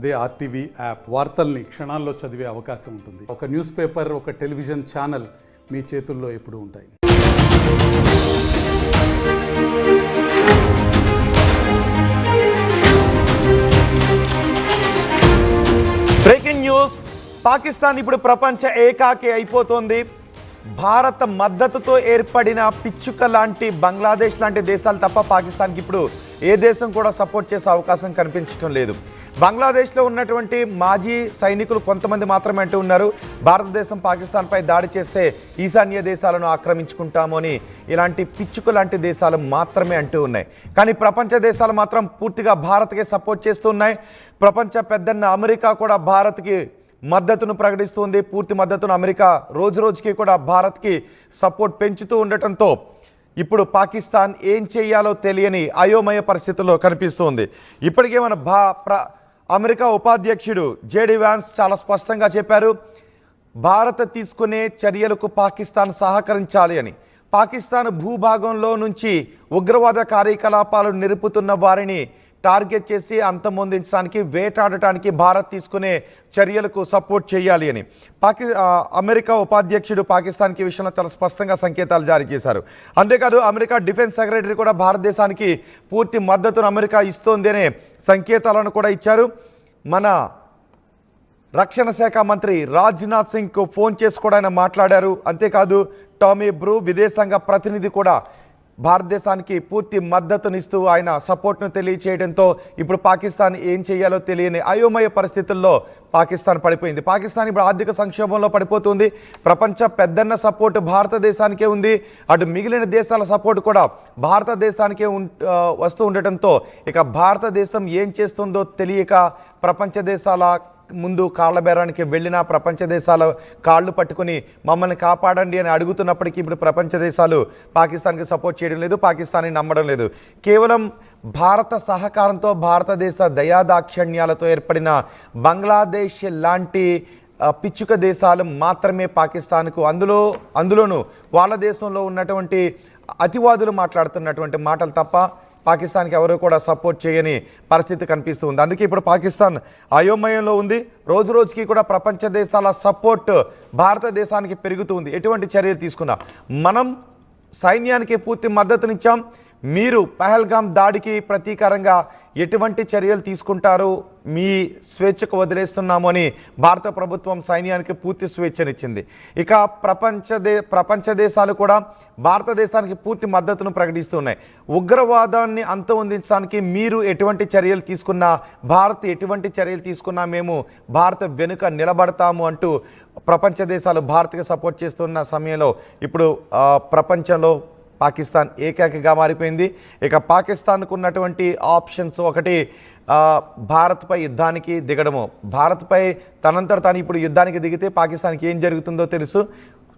అదే RTV app వార్తల్ని క్షణాల్లో చదివే అవకాశం ఉంటుంది. ఒక న్యూస్ పేపర్, ఒక టెలివిజన్ ఛానల్ మీ చేతుల్లో ఎప్పుడూ ఉంటాయి. Breaking news. పాకిస్తాన్ ఇప్పుడు ప్రపంచ ఏకాకి అయిపోతోంది. భారత మద్దతుతో ఏర్పడిన పిచ్చుక లాంటి బంగ్లాదేశ్ లాంటి దేశాలు తప్ప పాకిస్తాన్కి ఇప్పుడు ఏ దేశం కూడా సపోర్ట్ చేసే అవకాశం కనిపించడం లేదు. బంగ్లాదేశ్లో ఉన్నటువంటి మాజీ సైనికులు కొంతమంది మాత్రమే అంటూ ఉన్నారు, భారతదేశం పాకిస్తాన్పై దాడి చేస్తే ఈశాన్య దేశాలను ఆక్రమించుకుంటాము అని ఇలాంటి పిచ్చుక లాంటి దేశాలు మాత్రమే అంటూ ఉన్నాయి. కానీ ప్రపంచ దేశాలు మాత్రం పూర్తిగా భారత్కే సపోర్ట్ చేస్తూ ఉన్నాయి. ప్రపంచ పెద్దన్న అమెరికా కూడా భారత్కి మద్దతును ప్రకటిస్తుంది. పూర్తి మద్దతును అమెరికా రోజు రోజుకి కూడా భారత్కి సపోర్ట్ పెంచుతూ ఉండటంతో ఇప్పుడు పాకిస్తాన్ ఏం చేయాలో తెలియని అయోమయ పరిస్థితుల్లో కనిపిస్తుంది. ఇప్పటికే మన అమెరికా ఉపాధ్యక్షుడు జేడీ వ్యాన్స్ చాలా స్పష్టంగా చెప్పారు, భారత్ తీసుకునే చర్యలకు పాకిస్తాన్ సహకరించాలి అని. పాకిస్తాన్ భూభాగంలో నుంచి ఉగ్రవాద కార్యకలాపాలు నిలుపుతున్న వారిని టార్గెట్ చేసి అంతమొందించడానికి, వేటాడటానికి భారత్ తీసుకునే చర్యలకు సపోర్ట్ చేయాలి అని అమెరికా ఉపాధ్యక్షుడు పాకిస్తాన్కి విషయంలో చాలా స్పష్టంగా సంకేతాలు జారీ చేశారు. అంతేకాదు అమెరికా డిఫెన్స్ సెక్రటరీ కూడా భారతదేశానికి పూర్తి మద్దతును అమెరికా ఇస్తోంది అనే సంకేతాలను కూడా ఇచ్చారు. మన రక్షణ శాఖ మంత్రి రాజ్నాథ్ సింగ్కు ఫోన్ చేసి కూడా ఆయన మాట్లాడారు. అంతేకాదు టామీ బ్రూ విదేశాంగ ప్రతినిధి కూడా భారతదేశానికి పూర్తి మద్దతునిస్తూ ఆయన సపోర్ట్ను తెలియచేయడంతో ఇప్పుడు పాకిస్తాన్ ఏం చేయాలో తెలియని అయోమయ పరిస్థితుల్లో పాకిస్తాన్ పడిపోయింది. పాకిస్తాన్ ఇప్పుడు ఆర్థిక సంక్షోభంలో పడిపోతుంది. ప్రపంచ పెద్దన్న సపోర్టు భారతదేశానికే ఉంది, అటు మిగిలిన దేశాల సపోర్టు కూడా భారతదేశానికే వస్తూ ఉండటంతో ఇక భారతదేశం ఏం చేస్తుందో తెలియక ప్రపంచ దేశాల ముందు కాళ్ళ బేరానికి వెళ్ళిన ప్రపంచ దేశాల కాళ్ళు పట్టుకుని మమ్మల్ని కాపాడండి అని అడుగుతున్నప్పటికీ ఇప్పుడు ప్రపంచ దేశాలు పాకిస్తాన్కి సపోర్ట్ చేయడం లేదు, పాకిస్తాన్ని నమ్మడం లేదు. కేవలం భారత సహకారంతో, భారతదేశ దయాదాక్షిణ్యాలతో ఏర్పడిన బంగ్లాదేశ్ లాంటి పిచ్చుక దేశాలు మాత్రమే పాకిస్తాన్కు, అందులోనూ వాళ్ళ దేశంలో ఉన్నటువంటి అతివాదులు మాట్లాడుతున్నటువంటి మాటలు తప్ప పాకిస్తాన్కి ఎవరు కూడా సపోర్ట్ చేయని పరిస్థితి కనిపిస్తుంది. అందుకే ఇప్పుడు పాకిస్తాన్ అయోమయంలో ఉంది. రోజు రోజుకి కూడా ప్రపంచ దేశాల సపోర్ట్ భారతదేశానికి పెరుగుతుంది. ఎటువంటి చర్యలు తీసుకున్నా మనం సైన్యానికి పూర్తి మద్దతునిచ్చాం, మీరు పహల్గామ్ దాడికి ప్రతీకారంగా ఎటువంటి చర్యలు తీసుకుంటారు, మీ స్వేచ్ఛకు వదిలేస్తున్నాము అని భారత ప్రభుత్వం సైన్యానికి పూర్తి స్వేచ్ఛనిచ్చింది. ఇక ప్రపంచ దేశాలు కూడా భారతదేశానికి పూర్తి మద్దతును ప్రకటిస్తున్నాయి. ఉగ్రవాదాన్ని అంతమొందించడానికి మీరు ఎటువంటి చర్యలు తీసుకున్నా, భారత్ ఎటువంటి చర్యలు తీసుకున్నా మేము భారత వెనుక నిలబడతాము అంటూ ప్రపంచ దేశాలు భారత్కి సపోర్ట్ చేస్తున్న సమయంలో ఇప్పుడు ప్రపంచంలో పాకిస్తాన్ ఏకాకిగా మారిపోయింది. ఇక పాకిస్తాన్కు ఉన్నటువంటి ఆప్షన్స్ ఒకటి భారత్పై యుద్ధానికి దిగడము. భారత్పై తనంతట తాను ఇప్పుడు యుద్ధానికి దిగితే పాకిస్తాన్కి ఏం జరుగుతుందో తెలుసు.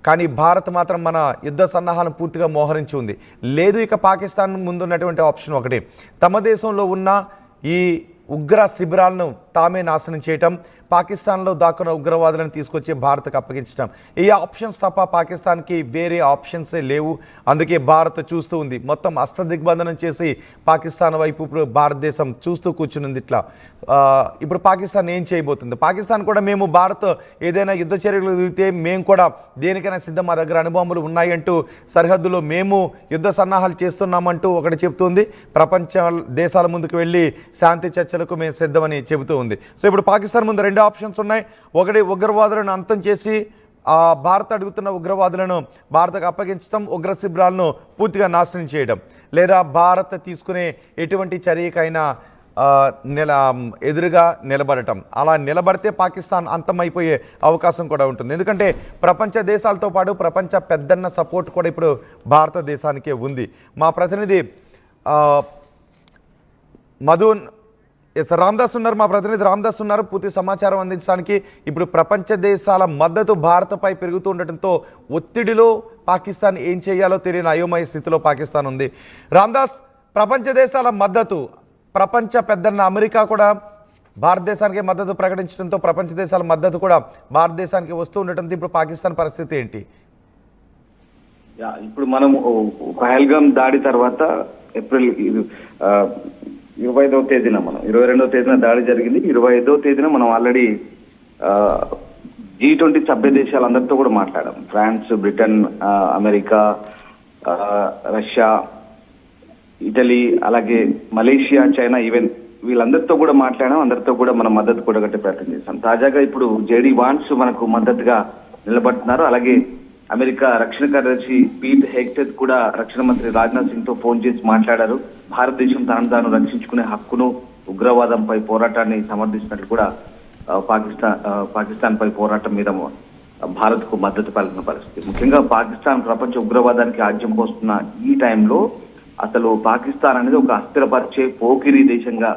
కానీ భారత్ మాత్రం మన యుద్ధ సన్నాహాలను పూర్తిగా మోహరించి ఉంది. లేదు, ఇక పాకిస్తాన్ ముందున్నటువంటి ఆప్షన్ ఒకటి, తమ దేశంలో ఉన్న ఈ ఉగ్ర శిబిరాలను తామే నాశనం చేయటం, పాకిస్తాన్లో దాక్కున్న ఉగ్రవాదులను తీసుకొచ్చి భారత్కు అప్పగించడం. ఈ ఆప్షన్స్ తప్ప పాకిస్తాన్కి వేరే ఆప్షన్సే లేవు. అందుకే భారత్ చూస్తూ ఉంది. మొత్తం హస్తదిగ్బంధనం చేసి పాకిస్తాన్ వైపు ఇప్పుడు భారతదేశం చూస్తూ కూర్చునింది. ఇట్లా ఇప్పుడు పాకిస్తాన్ ఏం చేయబోతుంది? పాకిస్తాన్ కూడా మేము భారత్ ఏదైనా యుద్ధ చర్యలు దిగితే మేము కూడా దేనికైనా సిద్ధం, మా దగ్గర అణుబాంబులు ఉన్నాయంటూ సరిహద్దులో మేము యుద్ధ సన్నాహాలు చేస్తున్నామంటూ ఒకటి చెబుతుంది. ప్రపంచ దేశాల ముందుకు వెళ్ళి శాంతి చర్చలకు మేము సిద్ధమని చెబుతూ ఉంది. సో ఇప్పుడు పాకిస్తాన్ ముందు రెండు ఆప్షన్స్ ఉన్నాయి. ఒకటి ఉగ్రవాదులను అంతం చేసి భారత్ అడుగుతున్న ఉగ్రవాదులను భారత్కు అప్పగించడం, ఉగ్ర శిబిరాలను పూర్తిగా నాశనం చేయడం, లేదా భారత్ తీసుకునే ఎటువంటి చర్యకైనా ఎదురుగా నిలబడటం. అలా నిలబడితే పాకిస్తాన్ అంతమైపోయే అవకాశం కూడా ఉంటుంది. ఎందుకంటే ప్రపంచ దేశాలతో పాటు ప్రపంచ పెద్దన్న సపోర్ట్ కూడా ఇప్పుడు భారతదేశానికే ఉంది. మా ప్రతినిధి రామ్దాస్ ఉన్నారు, మా ప్రతినిధి రామ్దాస్ ఉన్నారు పూర్తి సమాచారం అందించడానికి. ఇప్పుడు ప్రపంచ దేశాల మద్దతు భారత్పై పెరుగుతూ ఉండటంతో ఒత్తిడిలో పాకిస్తాన్ ఏం చేయాలో తెలియని అయోమయ స్థితిలో పాకిస్తాన్ ఉంది. రామ్దాస్, ప్రపంచ దేశాల మద్దతు, ప్రపంచ పెద్దన్న అమెరికా కూడా భారతదేశానికి మద్దతు ప్రకటించడంతో ప్రపంచ దేశాల మద్దతు కూడా భారతదేశానికి వస్తూ ఉండటంతో ఇప్పుడు పాకిస్తాన్ పరిస్థితి ఏంటి? ఇప్పుడు మనం పహల్గామ్ దాడి తర్వాత ఏప్రిల్ 25వ తేదీన 22వ తేదీన దాడి జరిగింది. 25వ తేదీన మనం ఆల్రెడీ G20 సభ్య దేశాలందరితో కూడా మాట్లాడాం. France, Britain, America, Russia, Italy, అలాగే మలేషియా, చైనా, ఈవెన్ వీళ్ళందరితో కూడా మాట్లాడాం. అందరితో కూడా మనం మద్దతు కూడగట్టే ప్రయత్నం చేశాం. తాజాగా ఇప్పుడు జేడీ వాన్స్ మనకు మద్దతుగా నిలబడుతున్నారు. అలాగే అమెరికా రక్షణ కార్యదర్శి పీట్ హెగ్సెత్ కూడా రక్షణ మంత్రి రాజ్నాథ్ సింగ్ తో ఫోన్ చేసి మాట్లాడారు. భారతదేశం తాను రక్షించుకునే హక్కును, ఉగ్రవాదంపై పోరాటాన్ని సమర్థిస్తున్నట్లు కూడా పాకిస్తాన్ పై పోరాటం మీద భారత్ కు మద్దతు పలికిన పరిస్థితి. ముఖ్యంగా పాకిస్తాన్ ప్రపంచ ఉగ్రవాదానికి ఆజ్యం పోస్తున్న ఈ టైంలో అసలు పాకిస్తాన్ అనేది ఒక అస్థిరపరిచే పోకిరీ దేశంగా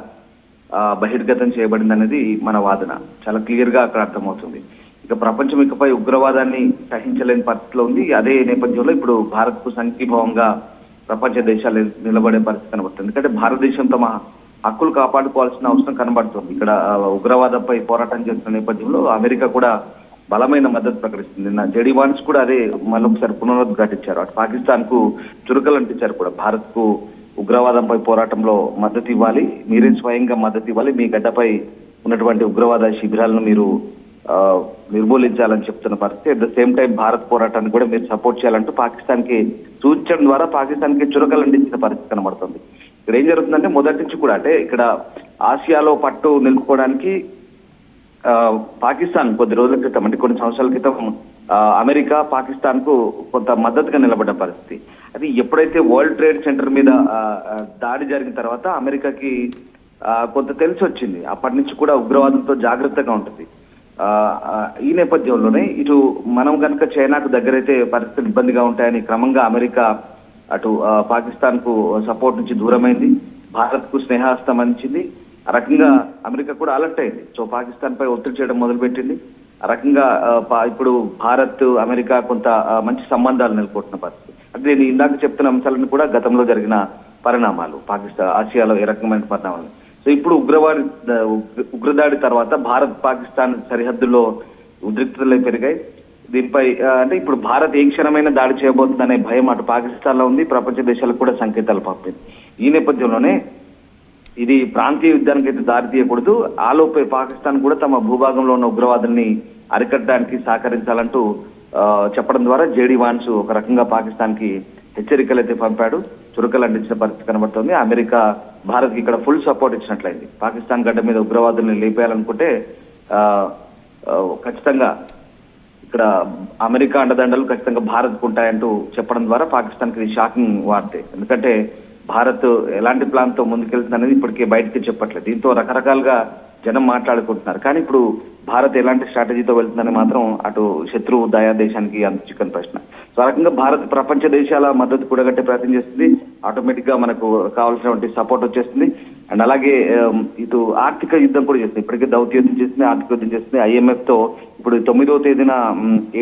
బహిర్గతం చేయబడింది అనేది మన వాదన. చాలా క్లియర్ గా అక్కడ అర్థమవుతుంది. ఇక ప్రపంచం ఇకపై ఉగ్రవాదాన్ని సహించలేని పరిస్థితిలో ఉంది. అదే నేపథ్యంలో ఇప్పుడు భారత్ కు సంఘీభావంగా ప్రపంచ దేశాలు నిలబడే పరిస్థితి కనబడుతుంది. ఎందుకంటే భారతదేశం తమ హక్కులు కాపాడుకోవాల్సిన అవసరం కనబడుతుంది. ఇక్కడ ఉగ్రవాదంపై పోరాటం చేస్తున్న నేపథ్యంలో అమెరికా కూడా బలమైన మద్దతు ప్రకటిస్తుంది. జేడీ వాన్స్ కూడా అదే మళ్ళొకసారి పునరుద్ఘాటించారు. అటు పాకిస్తాన్ కు చురుకలు అంటించారు కూడా. భారత్ కు ఉగ్రవాదంపై పోరాటంలో మద్దతు ఇవ్వాలి, మీరే స్వయంగా మద్దతు ఇవ్వాలి, మీ గడ్డపై ఉన్నటువంటి ఉగ్రవాద శిబిరాలను మీరు నిర్మూలించాలని చెప్తున్న పరిస్థితి. At the same time Bharat పోరాటాన్ని కూడా మీరు సపోర్ట్ చేయాలంటూ పాకిస్తాన్ కి సూచించడం ద్వారా పాకిస్తాన్ కి చురకలు అందించిన పరిస్థితి కనబడుతుంది. ఇక్కడ ఏం జరుగుతుందంటే మొదటి నుంచి కూడా అంటే ఇక్కడ ఆసియాలో పట్టు నిలుపుకోవడానికి పాకిస్తాన్ కొద్ది రోజుల క్రితం అంటే కొన్ని సంవత్సరాల క్రితం అమెరికా పాకిస్తాన్ కు కొంత మద్దతుగా నిలబడ్డ పరిస్థితి. అది ఎప్పుడైతే వరల్డ్ ట్రేడ్ సెంటర్ మీద దాడి జరిగిన తర్వాత అమెరికాకి కొంత తెలిసి వచ్చింది. అప్పటి నుంచి కూడా ఉగ్రవాదంతో జాగ్రత్తగా ఉంటుంది. ఈ నేపథ్యంలోనే ఇటు మనం కనుక చైనాకు దగ్గరైతే పరిస్థితులు ఇబ్బందిగా ఉంటాయని క్రమంగా అమెరికా అటు పాకిస్తాన్ కు సపోర్ట్ నుంచి దూరమైంది, భారత్ కు స్నేహాస్తం అందించింది. ఆ రకంగా అమెరికా కూడా అలర్ట్ అయింది. సో పాకిస్తాన్ పై ఒత్తిడి చేయడం మొదలుపెట్టింది. ఆ రకంగా ఇప్పుడు భారత్ అమెరికా కొంత మంచి సంబంధాలు నెలకొంటున్న పరిస్థితి. అంటే నేను ఇందాక చెప్తున్న అంశాలను కూడా గతంలో జరిగిన పరిణామాలు, పాకిస్తాన్ ఆసియాలో ఏ రకమైన పరిణామాలు. సో ఇప్పుడు ఉగ్రదాడి తర్వాత భారత్ పాకిస్తాన్ సరిహద్దుల్లో ఉద్రిక్తతలు పెరిగాయి. దీనిపై అంటే ఇప్పుడు భారత్ ఏ క్షణమైన దాడి చేయబోతుందనే భయం అటు పాకిస్తాన్ లో ఉంది, ప్రపంచ దేశాలకు కూడా సంకేతాలు పంపింది. ఈ నేపథ్యంలోనే ఇది ప్రాంతీయ యుద్ధానికి అయితే దారి తీయకూడదు, ఆలోపే పాకిస్తాన్ కూడా తమ భూభాగంలో ఉన్న ఉగ్రవాదాన్ని అరికట్టడానికి సహకరించాలంటూ చెప్పడం ద్వారా జేడీ వాన్స్ ఒక రకంగా పాకిస్తాన్ కి హెచ్చరికలు అయితే పంపాడు, చురుకలు అందించిన పరిస్థితి కనబడుతోంది. అమెరికా భారత్ కి ఇక్కడ ఫుల్ సపోర్ట్ ఇచ్చినట్లయింది. పాకిస్తాన్ గడ్డ మీద ఉగ్రవాదుల్ని లేపేయాలనుకుంటే ఖచ్చితంగా ఇక్కడ అమెరికా అండదండలు ఖచ్చితంగా భారత్ కు ఉంటాయంటూ చెప్పడం ద్వారా పాకిస్తాన్ కి షాకింగ్ వార్తే. ఎందుకంటే భారత్ ఎలాంటి ప్లాన్ తో ముందుకెళ్తుంది అనేది ఇప్పటికే బయటకి చెప్పట్లేదు. దీంతో రకరకాలుగా జనం మాట్లాడుకుంటున్నారు. కానీ ఇప్పుడు భారత్ ఎలాంటి స్ట్రాటజీతో వెళ్తుందని మాత్రం అటు శత్రువు దయా దేశానికి అంత చిక్కని ప్రశ్న. సో ఆ రకంగా భారత్ ప్రపంచ దేశాల మద్దతు కూడగట్టే ప్రయత్నం చేస్తుంది. ఆటోమేటిక్ గా మనకు కావాల్సినటువంటి సపోర్ట్ వచ్చేస్తుంది. అండ్ అలాగే ఇటు ఆర్థిక యుద్ధం కూడా చేస్తుంది. ఇప్పటికే దౌత్య యుద్ధం చేస్తుంది, ఆర్థిక యుద్ధం చేస్తుంది. IMF తో ఇప్పుడు 9వ తేదీన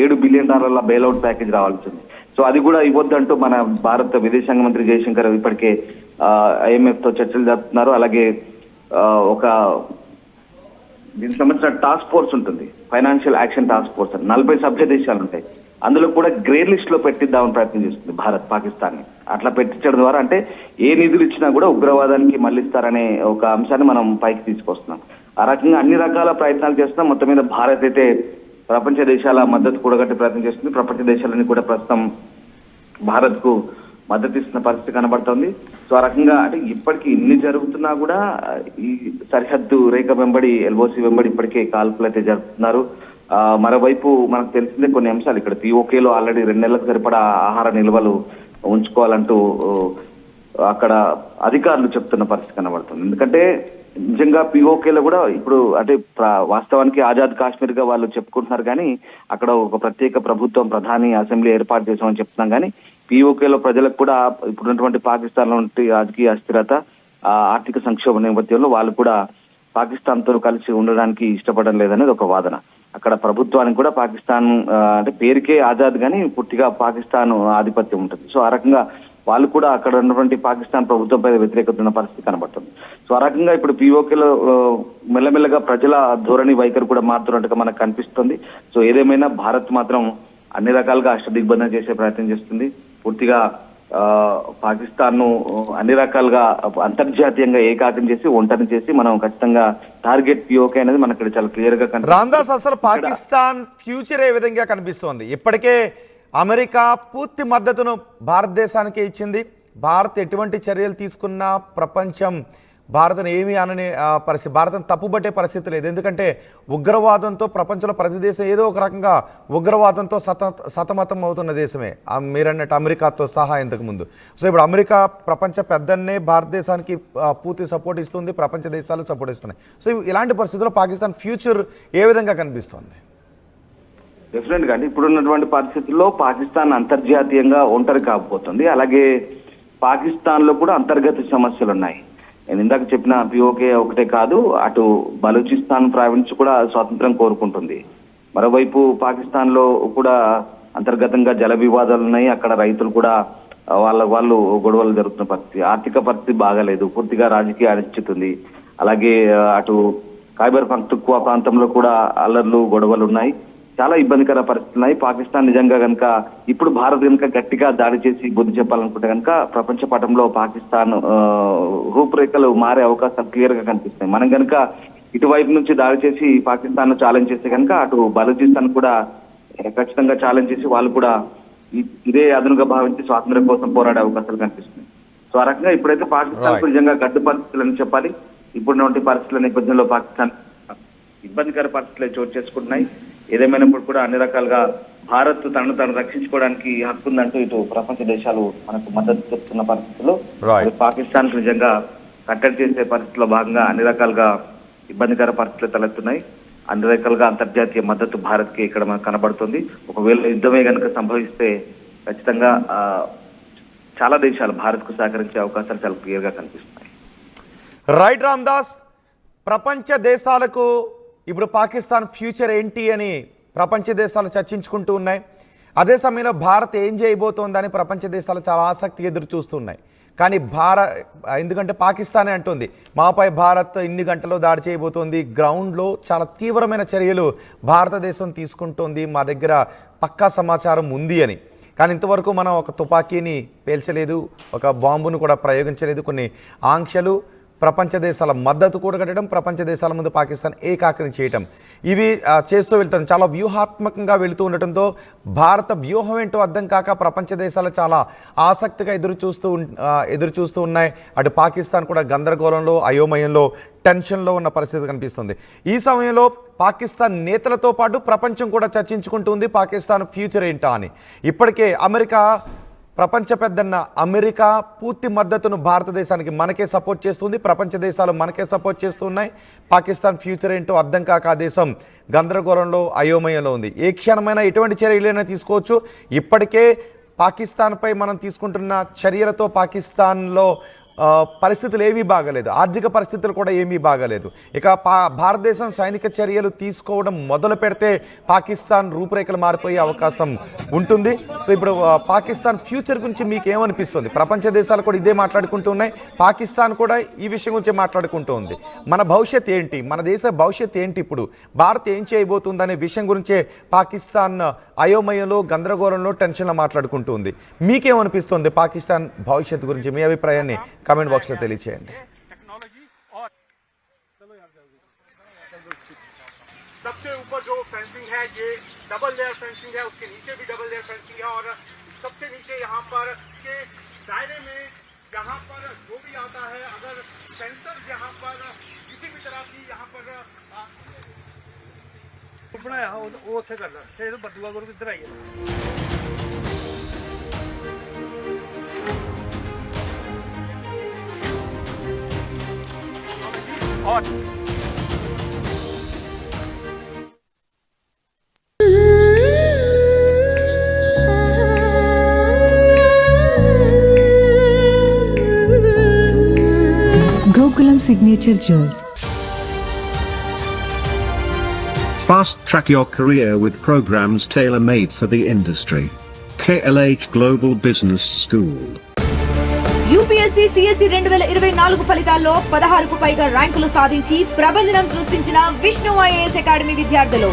$7 బిలియన్ బెయిల్అవుట్ ప్యాకేజ్ రావాల్సి ఉంది. సో అది కూడా ఇవ్వద్దంటూ మన భారత విదేశాంగ మంత్రి జయశంకర్ ఇప్పటికే IMF తో చర్చలు జరుపుతున్నారు. అలాగే ఒక దీనికి సంబంధించిన టాస్క్ ఫోర్స్ ఉంటుంది, ఫైనాన్షియల్ యాక్షన్ టాస్క్ ఫోర్స్ అని 40 సభ్య దేశాలు ఉంటాయి. అందులో కూడా గ్రే లిస్ట్ లో పెట్టిద్దామని ప్రయత్నం చేస్తుంది భారత్ పాకిస్తాన్ ని. అట్లా పెట్టించడం ద్వారా అంటే ఏ నిధులు ఇచ్చినా కూడా ఉగ్రవాదానికి మళ్లిస్తారనే ఒక అంశాన్ని మనం పైకి తీసుకొస్తున్నాం. ఆ రకంగా అన్ని రకాల ప్రయత్నాలు చేస్తున్నాం. మొత్తం మీద భారత్ అయితే ప్రపంచ దేశాల మద్దతు కూడగట్టే ప్రయత్నం చేస్తుంది. ప్రపంచ దేశాలన్నీ కూడా ప్రస్తుతం భారత్ కు మద్దతు ఇస్తున్న పరిస్థితి కనబడుతోంది. సో ఆ రకంగా అంటే ఇప్పటికీ ఇన్ని జరుగుతున్నా కూడా ఈ సరిహద్దు రేఖ వెంబడి LOC వెంబడి ఇప్పటికే కాల్పులు అయితే జరుపుతున్నారు. మరోవైపు మనకు తెలిసిందే కొన్ని అంశాలు. ఇక్కడ POKలో ఆల్రెడీ 2 నెలలకు సరిపడా ఆహార నిల్వలు ఉంచుకోవాలంటూ అక్కడ అధికారులు చెప్తున్న పరిస్థితి కనబడుతుంది. ఎందుకంటే నిజంగా POKలో కూడా ఇప్పుడు అంటే వాస్తవానికి ఆజాద్ కాశ్మీర్ గా వాళ్ళు చెప్పుకుంటున్నారు, కానీ అక్కడ ఒక ప్రత్యేక ప్రభుత్వం, ప్రధాని, అసెంబ్లీ ఏర్పాటు చేసామని చెప్తున్నాం. కానీ POKలో ప్రజలకు కూడా ఇప్పుడున్నటువంటి పాకిస్తాన్ లో రాజకీయ అస్థిరత, ఆర్థిక సంక్షోభ నేపథ్యంలో వాళ్ళు కూడా పాకిస్తాన్ తో కలిసి ఉండడానికి ఇష్టపడడం లేదనేది ఒక వాదన. అక్కడ ప్రభుత్వానికి కూడా పాకిస్తాన్ అంటే పేరుకే ఆజాద్ కానీ పూర్తిగా పాకిస్తాన్ ఆధిపత్యం ఉంటుంది. సో ఆ రకంగా వాళ్ళు కూడా అక్కడ ఉన్నటువంటి పాకిస్తాన్ ప్రభుత్వంపై వ్యతిరేకత ఉన్న పరిస్థితి కనబడుతుంది. సో ఆ రకంగా ఇప్పుడు POKలో మెల్లమెల్లగా ప్రజల ధోరణి వైఖరి కూడా మారుతున్నట్టుగా మనకు కనిపిస్తుంది. సో ఏదేమైనా భారత్ మాత్రం అన్ని రకాలుగా అష్టదిగ్బంధం చేసే ప్రయత్నం చేస్తుంది. పూర్తిగా పాకిస్తాన్ను అన్ని రకాలుగా అంతర్జాతీయంగా ఏకాకం చేసి ఒంటరి చేసి మనం ఖచ్చితంగా టార్గెట్ పిఓకే అనేది మనకి ఇక్కడ చాలా క్లియర్ గా రామ్దాస్, అసలు పాకిస్తాన్ ఫ్యూచర్ ఏ విధంగా కనిపిస్తోంది? ఇప్పటికే అమెరికా పూర్తి మద్దతును భారతదేశానికి ఇచ్చింది. భారత్ ఎటువంటి చర్యలు తీసుకున్నా ప్రపంచం భారత్ను ఏమీ అనని పరిస్థితి, భారత్ను తప్పుబట్టే పరిస్థితి లేదు. ఎందుకంటే ఉగ్రవాదంతో ప్రపంచంలో ప్రతి దేశం ఏదో ఒక రకంగా ఉగ్రవాదంతో సతమతం అవుతున్న దేశమే, మీరన్నట్టు అమెరికాతో సహా ఇంతకుముందు. సో ఇప్పుడు అమెరికా ప్రపంచ పెద్దన్నే భారతదేశానికి పూర్తి సపోర్ట్ ఇస్తుంది, ప్రపంచ దేశాలు సపోర్ట్ ఇస్తున్నాయి. సో ఇలాంటి పరిస్థితుల్లో పాకిస్తాన్ ఫ్యూచర్ ఏ విధంగా కనిపిస్తుంది? డెఫినెట్ గా ఇప్పుడున్నటువంటి పరిస్థితుల్లో పాకిస్తాన్ అంతర్జాతీయంగా ఒంటరి కాబోతుంది. అలాగే పాకిస్తాన్ లో కూడా అంతర్గత సమస్యలు ఉన్నాయి. నేను ఇందాక చెప్పిన పిఓకే ఒకటే కాదు, అటు బలూచిస్తాన్ ప్రావిన్స్ కూడా స్వాతంత్రం కోరుకుంటుంది. మరోవైపు పాకిస్తాన్ లో కూడా అంతర్గతంగా జల వివాదాలు ఉన్నాయి. అక్కడ రైతులు కూడా వాళ్ళు గొడవలు జరుగుతున్న పరిస్థితి, ఆర్థిక పరిస్థితి బాగాలేదు, పూర్తిగా రాజకీయ అనిశ్చితి ఉంది. అలాగే అటు ఖైబర్ పఖ్తూన్ఖ్వా ప్రాంతంలో కూడా అల్లర్లు గొడవలు ఉన్నాయి. చాలా ఇబ్బందికర పరిస్థితులు ఉన్నాయి. పాకిస్తాన్ నిజంగా కనుక ఇప్పుడు భారత్ కనుక గట్టిగా దాడి చేసి బుద్ధి చెప్పాలనుకుంటే కనుక ప్రపంచ పటంలో పాకిస్తాన్ రూపురేఖలు మారే అవకాశాలు క్లియర్ గా కనిపిస్తాయి. మనం కనుక ఇటువైపు నుంచి దాడి చేసి పాకిస్తాన్ ఛాలెంజ్ చేస్తే కనుక అటు బలూచిస్తాన్ కూడా ఖచ్చితంగా ఛాలెంజ్ చేసి వాళ్ళు కూడా ఇదే అదునుగా భావించి స్వాతంత్ర్యం కోసం పోరాడే అవకాశాలు కనిపిస్తున్నాయి. సో ఆ రకంగా ఇప్పుడైతే పాకిస్తాన్ నిజంగా గడ్డు పరిస్థితులని చెప్పాలి. ఇప్పుడున్నటువంటి పరిస్థితుల నేపథ్యంలో పాకిస్తాన్ ఇబ్బందికర పరిస్థితులు చోటు చేసుకుంటున్నాయి. ఏదేమైనప్పుడు కూడా అన్ని రకాలుగా భారత్ తను రక్షించుకోవడానికి హక్కు ఉందంటూ ఇటు ప్రపంచ దేశాలు మనకు మద్దతు చెప్తున్న పరిస్థితుల్లో పాకిస్తాన్ కు నిజంగా కట్టడి చేసే పరిస్థితుల్లో భాగంగా అన్ని రకాలుగా ఇబ్బందికర పరిస్థితులు తలెత్తున్నాయి. అన్ని రకాలుగా అంతర్జాతీయ మద్దతు భారత్ కి ఇక్కడ మనకు కనబడుతుంది. ఒకవేళ యుద్ధమే కనుక సంభవిస్తే ఖచ్చితంగా చాలా దేశాలు భారత్ కు సహకరించే అవకాశాలు చాలా క్లియర్ గా కనిపిస్తున్నాయి. రైట్ రామ్దాస్, ప్రపంచ దేశాలకు ఇప్పుడు పాకిస్తాన్ ఫ్యూచర్ ఏంటి అని ప్రపంచ దేశాలు చర్చించుకుంటూ ఉన్నాయి. అదే సమయంలో భారత్ ఏం చేయబోతోందని ప్రపంచ దేశాలు చాలా ఆసక్తిగా ఎదురు చూస్తున్నాయి. కానీ ఎందుకంటే పాకిస్తానే అంటుంది మాపై భారత్ ఇన్ని గంటల్లో దాడి చేయబోతోంది, గ్రౌండ్లో చాలా తీవ్రమైన చర్యలు భారతదేశం తీసుకుంటోంది, మా దగ్గర పక్కా సమాచారం ఉంది అని. కానీ ఇంతవరకు మనం ఒక తుపాకీని పేల్చలేదు, ఒక బాంబును కూడా ప్రయోగించలేదు. కొన్ని ఆంక్షలు, ప్రపంచ దేశాల మద్దతు కూడగట్టడం, ప్రపంచ దేశాల ముందు పాకిస్తాన్ ఏకాకిని చేయటం, ఇవి చేస్తూ వెళ్తాం. చాలా వ్యూహాత్మకంగా వెళుతూ ఉండటంతో భారత వ్యూహం ఏంటో అర్థం కాక ప్రపంచ దేశాలు చాలా ఆసక్తిగా ఎదురు చూస్తూ ఉన్నాయి. అటు పాకిస్తాన్ కూడా గందరగోళంలో, అయోమయంలో, టెన్షన్లో ఉన్న పరిస్థితి కనిపిస్తుంది. ఈ సమయంలో పాకిస్తాన్ నేతలతో పాటు ప్రపంచం కూడా చర్చించుకుంటుంది పాకిస్తాన్ ఫ్యూచర్ ఏంటా అని. ఇప్పటికే ప్రపంచ పెద్దన్న అమెరికా పూర్తి మద్దతును భారతదేశానికి మనకే సపోర్ట్ చేస్తుంది, ప్రపంచ దేశాలు మనకే సపోర్ట్ చేస్తున్నాయి. పాకిస్తాన్ ఫ్యూచర్ ఏంటో అర్థం కాక ఆ దేశం గందరగోళంలో, అయోమయంలో ఉంది. ఏ క్షణమైనా ఎటువంటి చర్యలైనా తీసుకోవచ్చు. ఇప్పటికే పాకిస్తాన్పై మనం తీసుకుంటున్న చర్యలతో పాకిస్తాన్లో పరిస్థితులు ఏమీ బాగలేదు, ఆర్థిక పరిస్థితులు కూడా ఏమీ బాగలేదు. ఇక భారతదేశం సైనిక చర్యలు తీసుకోవడం మొదలు పెడితే పాకిస్తాన్ రూపురేఖలు మారిపోయే అవకాశం ఉంటుంది. సో ఇప్పుడు పాకిస్తాన్ ఫ్యూచర్ గురించి మీకు ఏమనిపిస్తుంది? ప్రపంచ దేశాలు కూడా ఇదే మాట్లాడుకుంటూ ఉన్నాయి, పాకిస్తాన్ కూడా ఈ విషయం గురించి మాట్లాడుకుంటూ ఉంది. మన భవిష్యత్ ఏంటి, మన దేశ భవిష్యత్ ఏంటి, ఇప్పుడు భారత్ ఏం చేయబోతుంది అనే విషయం గురించే పాకిస్తాన్ అయోమయంలో, గందరగోళంలో, టెన్షన్లో మాట్లాడుకుంటూ ఉంది. మీకేమనిపిస్తుంది పాకిస్తాన్ భవిష్యత్తు గురించి? మీ అభిప్రాయాన్ని కమెంట్ బాక్స్ లో తెలియచేయండి. सबसे ऊपर जो फेंसिंग है ये डबल लेयर फेंसिंग है, उसके नीचे भी डबल लेयर फेंसिंग है और सबसे नीचे यहाँ पर के दायरे में यहाँ पर जो भी आता है अगर सेंसर यहाँ पर किसी भी तरह की यहाँ पर बनाया वो उत्थे कर ला बदुआ करो किधर आई है और Gokulam Signature Jewels. Fast track your career with programs tailor-made for the industry. KLH Global Business School. UPSC CSE 2024 ఫలితాల్లో 16కు పైగా ర్యాంకులు సాధించి ప్రభంజనం సృష్టించిన విష్ణు ఐఏఎస్ అకాడమీ విద్యార్థులు